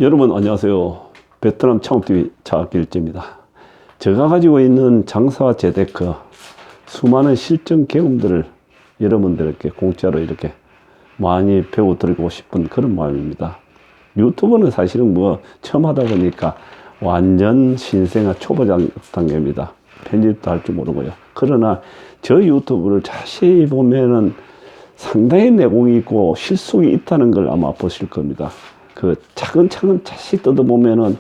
여러분 안녕하세요. 베트남 창업TV 차길재입니다. 제가 가지고 있는 장사 재테크 수많은 실전 경험들을 여러분들께 공짜로 이렇게 많이 배워드리고 싶은 그런 마음입니다. 유튜브는 사실은 처음 하다 보니까 완전 신생아 초보자 단계입니다. 편집도 할 줄 모르고요. 그러나 저 유튜브를 자세히 보면은 상당히 내공이 있고 실속이 있다는 걸 아마 보실 겁니다. 그 차근차근 자세히 뜯어보면은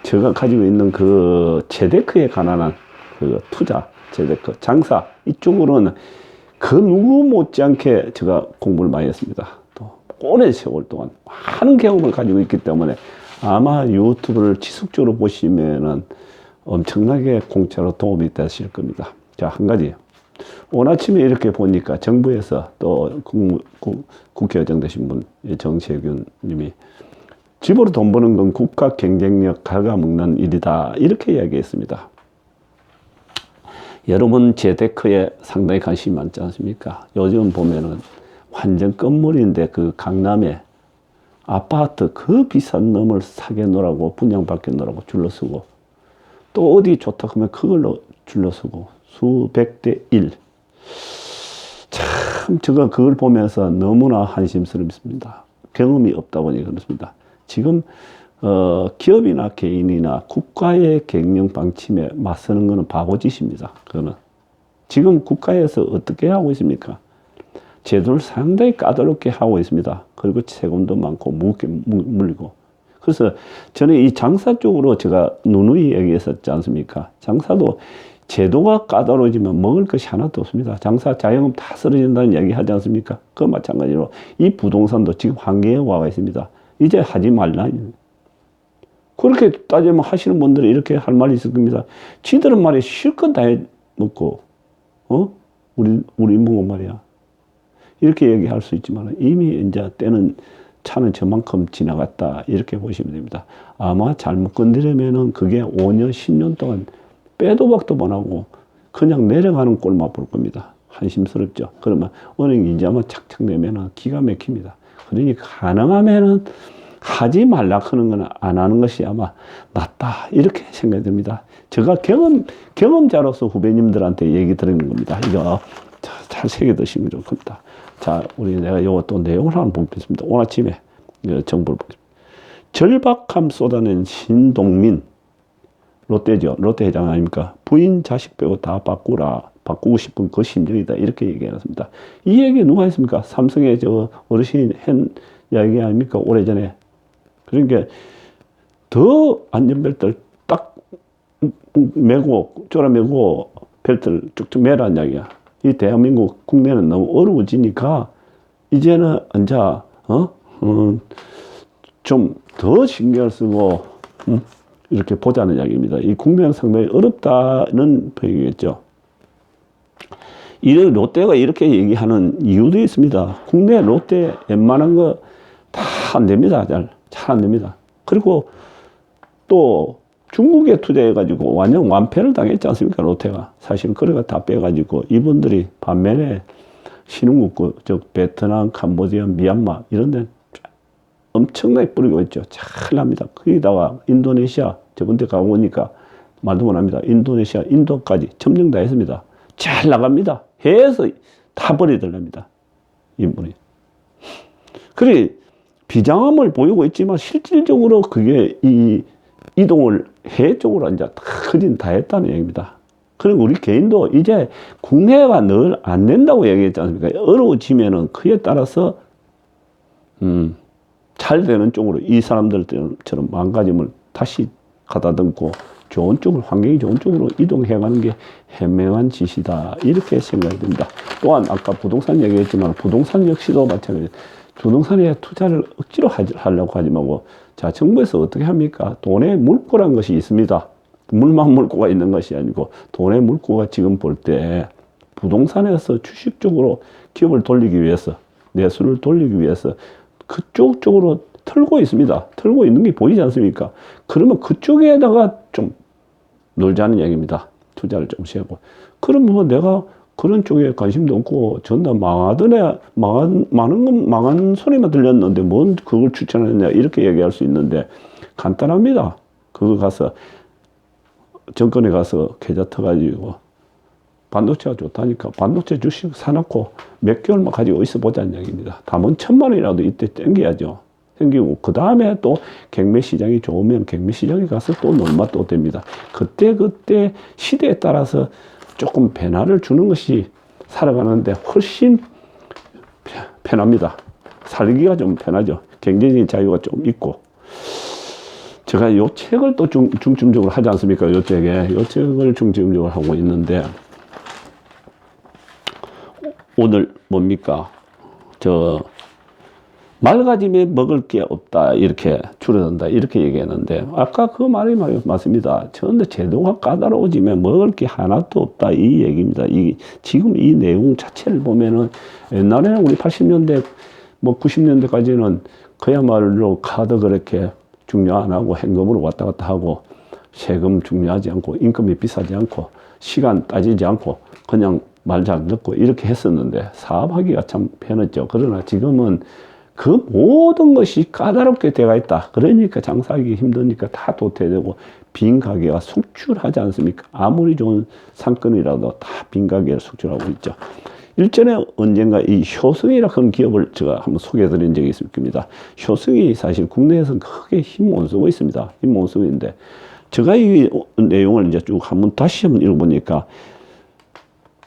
제가 가지고 있는 그 재테크에 관한 그 투자, 재테크, 장사 이쪽으로는 그 누구 못지않게 제가 공부를 많이 했습니다. 또 오랜 세월 동안 많은 경험을 가지고 있기 때문에 아마 유튜브를 지속적으로 보시면은 엄청나게 공짜로 도움이 되실 겁니다. 자, 한 가지. 오늘 아침에 이렇게 보니까 정부에서 또 국회의장 되신 분, 정세균 님이 집으로 돈 버는 건 국가 경쟁력 갉아먹는 일이다. 이렇게 이야기했습니다. 여러분 재테크에 상당히 관심이 많지 않습니까? 요즘 보면은 완전 건물인데 그 강남에 아파트 그 비싼 놈을 사게 놓으라고 분양받게 놓으라고 줄러서고 또 어디 좋다 그러면 그걸로 줄러서고 수백 대 1. 참 제가 그걸 보면서 너무나 한심스럽습니다. 경험이 없다 보니 그렇습니다. 지금 기업이나 개인이나 국가의 경영 방침에 맞서는 것은 바보짓입니다. 그거는 지금 국가에서 어떻게 하고 있습니까? 제도를 상당히 까다롭게 하고 있습니다. 그리고 세금도 많고 무겁게 물리고. 그래서 저는 이 장사 쪽으로 제가 누누이 얘기했었지 않습니까? 장사도 제도가 까다로워지면 먹을 것이 하나도 없습니다. 장사 자영업 다 쓰러진다는 이야기 하지 않습니까? 그 마찬가지로 이 부동산도 지금 한계에 와 있습니다. 이제 하지 말라. 그렇게 따지면 하시는 분들이 이렇게 할 말이 있을 겁니다. 지들은 말이야 실컷 다 해먹고 우리 먹고 말이야 이렇게 얘기할 수 있지만 이미 이제 때는 차는 저만큼 지나갔다 이렇게 보시면 됩니다. 아마 잘못 건드리면은 그게 5년 10년 동안 빼도 박도 못하고 그냥 내려가는 꼴만 볼 겁니다. 한심스럽죠. 그러면 은행 이자만 착착 내면은 기가 막힙니다. 그러니 가능하면은 하지 말라 하는 건 안 하는 것이 아마 낫다 이렇게 생각이 듭니다. 제가 경험자로서 후배님들한테 얘기 드리는 겁니다. 이거 잘 새겨드시면 좋겠다. 자, 내가 요거 또 내용을 하나 보겠습니다. 오늘 아침에 정보를 보겠습니다. 절박함 쏟아낸 신동민 롯데죠. 롯데 회장 아닙니까? 부인 자식 빼고 다 바꾸고 싶은 그 심정이다. 이렇게 얘기해놨습니다. 이 얘기 누가 했습니까? 삼성의 저 어르신이 한 이야기 아닙니까? 오래전에. 그러니까 더 안전벨트를 딱 매고 쪼라매고 벨트를 쭉쭉 매라는 이야기야. 이 대한민국 국내는 너무 어려워지니까 이제는 이제 좀 더 신경을 쓰고 이렇게 보자는 이야기입니다. 이 국내는 상당히 어렵다는 표현이겠죠. 이 롯데가 이렇게 얘기하는 이유도 있습니다. 국내 롯데 웬만한 거 다 안 됩니다. 잘 안 됩니다. 그리고 또 중국에 투자해가지고 완전 완패를 당했지 않습니까? 롯데가. 사실은 그래가 다 빼가지고 이분들이 반면에 신흥국, 즉 베트남, 캄보디아, 미얀마 이런 데 엄청나게 뿌리고 있죠. 잘 납니다. 거기다가 인도네시아 저번 때 가보니까 말도 못합니다. 인도네시아, 인도까지 점령 다 했습니다. 잘 나갑니다. 해에서 다 버리더랍니다. 이분이. 그래 비장함을 보이고 있지만 실질적으로 그게 이 이동을 해 쪽으로 이제 다 했다는 얘기입니다. 그리고 우리 개인도 이제 국내가 늘 안 된다고 얘기했지 않습니까? 어려워지면은 그에 따라서 잘 되는 쪽으로 이 사람들처럼 망가짐을 다시 가다듬고 좋은 쪽으로 환경이 좋은 쪽으로 이동해가는 게 현명한 짓이다 이렇게 생각이 듭니다. 또한 아까 부동산 얘기했지만 부동산 역시도 마찬가지예요. 부동산에 투자를 억지로 하려고 하지 말고 자 정부에서 어떻게 합니까? 돈의 물꼬란 것이 있습니다. 물만 물꼬가 있는 것이 아니고 돈의 물꼬가 지금 볼 때 부동산에서 주식 쪽으로 기업을 돌리기 위해서 내수를 돌리기 위해서 그쪽 쪽으로 털고 있습니다. 털고 있는 게 보이지 않습니까? 그러면 그쪽에다가 좀 놀자는 얘기입니다. 투자를 좀 하고. 그러면 내가 그런 쪽에 관심도 없고 전다 망한 소리만 들렸는데 뭔 그걸 추천하느냐 이렇게 얘기할 수 있는데 간단합니다. 그거 가서 정권에 가서 계좌 터가지고 반도체가 좋다니까 반도체 주식 사놓고 몇 개월만 가지고 있어 보자는 얘기입니다. 담은 1,000만 원이라도 이때 땡겨야죠. 생기고 그 다음에 또 경매 시장이 좋으면 경매 시장에 가서 또 놀마 또 됩니다. 그때 시대에 따라서 조금 변화를 주는 것이 살아가는데 훨씬 편합니다. 살기가 좀 편하죠. 경제적인 자유가 좀 있고. 제가 요 책을 또 중점적으로 하지 않습니까? 요 책을 중점적으로 하고 있는데, 오늘 뭡니까? 맑아짐에 먹을 게 없다, 이렇게 줄어든다, 이렇게 얘기했는데, 아까 그 말이 맞습니다. 그런데 제도가 까다로워지면 먹을 게 하나도 없다, 이 얘기입니다. 지금 이 내용 자체를 보면은, 옛날에는 우리 80년대, 90년대까지는 그야말로 카드 그렇게 중요 안 하고 현금으로 왔다 갔다 하고, 세금 중요하지 않고, 인건비 비싸지 않고, 시간 따지지 않고, 그냥 말 잘 듣고 이렇게 했었는데, 사업하기가 참 편했죠. 그러나 지금은 그 모든 것이 까다롭게 되어 있다. 그러니까 장사하기 힘드니까 다 도태되고 빈 가게가 속출하지 않습니까? 아무리 좋은 상권이라도 다 빈 가게를 속출하고 있죠. 일전에 언젠가 이 효성이라는 그런 기업을 제가 한번 소개해 드린 적이 있습니다. 효성이 사실 국내에서는 크게 힘 못 쓰고 있습니다. 힘 못 쓰고 있는데, 제가 이 내용을 이제 쭉 다시 한번 읽어보니까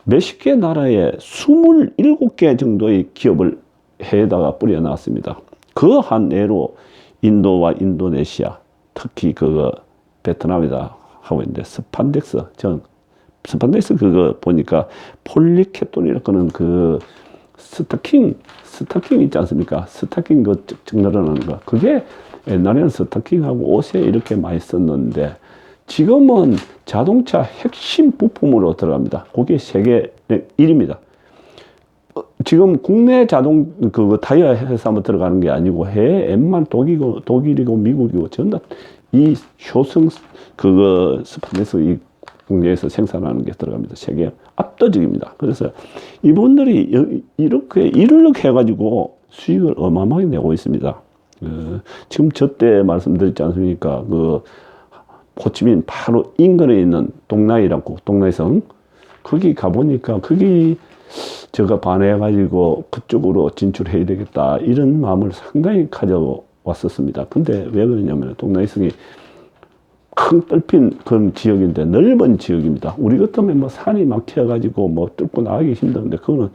몇십 개 나라에 27개 정도의 기업을 해에다가 뿌려놨습니다. 그 한 예로 인도와 인도네시아, 특히 베트남에다 하고 있는데, 스판덱스 그거 보니까 폴리케톤이라는 스타킹 있지 않습니까? 스타킹 증널하는 거. 그게 옛날에는 스타킹하고 옷에 이렇게 많이 썼는데, 지금은 자동차 핵심 부품으로 들어갑니다. 그게 세계 1위입니다. 지금 국내 타이어 회사 한번 들어가는 게 아니고 해외 웬만 독일이고 미국이고 전부 다 이 효성 스판덱스 이 국내에서 생산하는 게 들어갑니다. 세계 압도적입니다. 그래서 이분들이 이렇게 해가지고 수익을 어마어마하게 내고 있습니다. 지금 저 때 말씀드렸지 않습니까? 호치민 바로 인근에 있는 동나이성, 거기 가보니까 거기 제가 반해가지고 그쪽으로 진출해야 되겠다, 이런 마음을 상당히 가져왔었습니다. 근데 왜 그러냐면 동나이성이 큰 뚫린 그런 지역인데 넓은 지역입니다. 우리 같으면 산이 막혀가지고 뚫고 나가기 힘든데, 그거는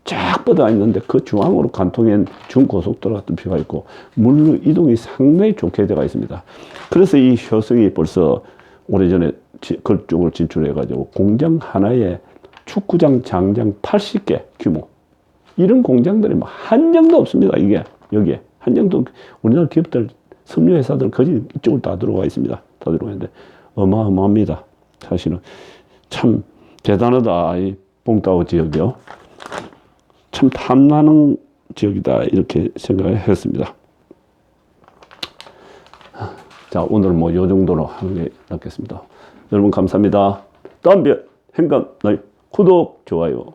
쫙 뻗어 있는데 그 중앙으로 간통엔 중고속도로 같은 표가 있고 물로 이동이 상당히 좋게 되어 있습니다. 그래서 이 효성이 벌써 오래전에 그쪽으로 진출해가지고 공장 하나에 축구장, 장장 80개 규모. 이런 공장들이 한정도 없습니다. 여기에. 한정도, 우리나라 기업들, 섬유회사들 거의 이쪽으로 다 들어와 있습니다. 다 들어와 있는데, 어마어마합니다. 사실은. 참 대단하다. 이 봉다오 지역이요. 참 탐나는 지역이다, 이렇게 생각을 했습니다. 자, 오늘 요 정도로 하는 게 낫겠습니다. 여러분 감사합니다. 다음 별 행감 구독, 좋아요.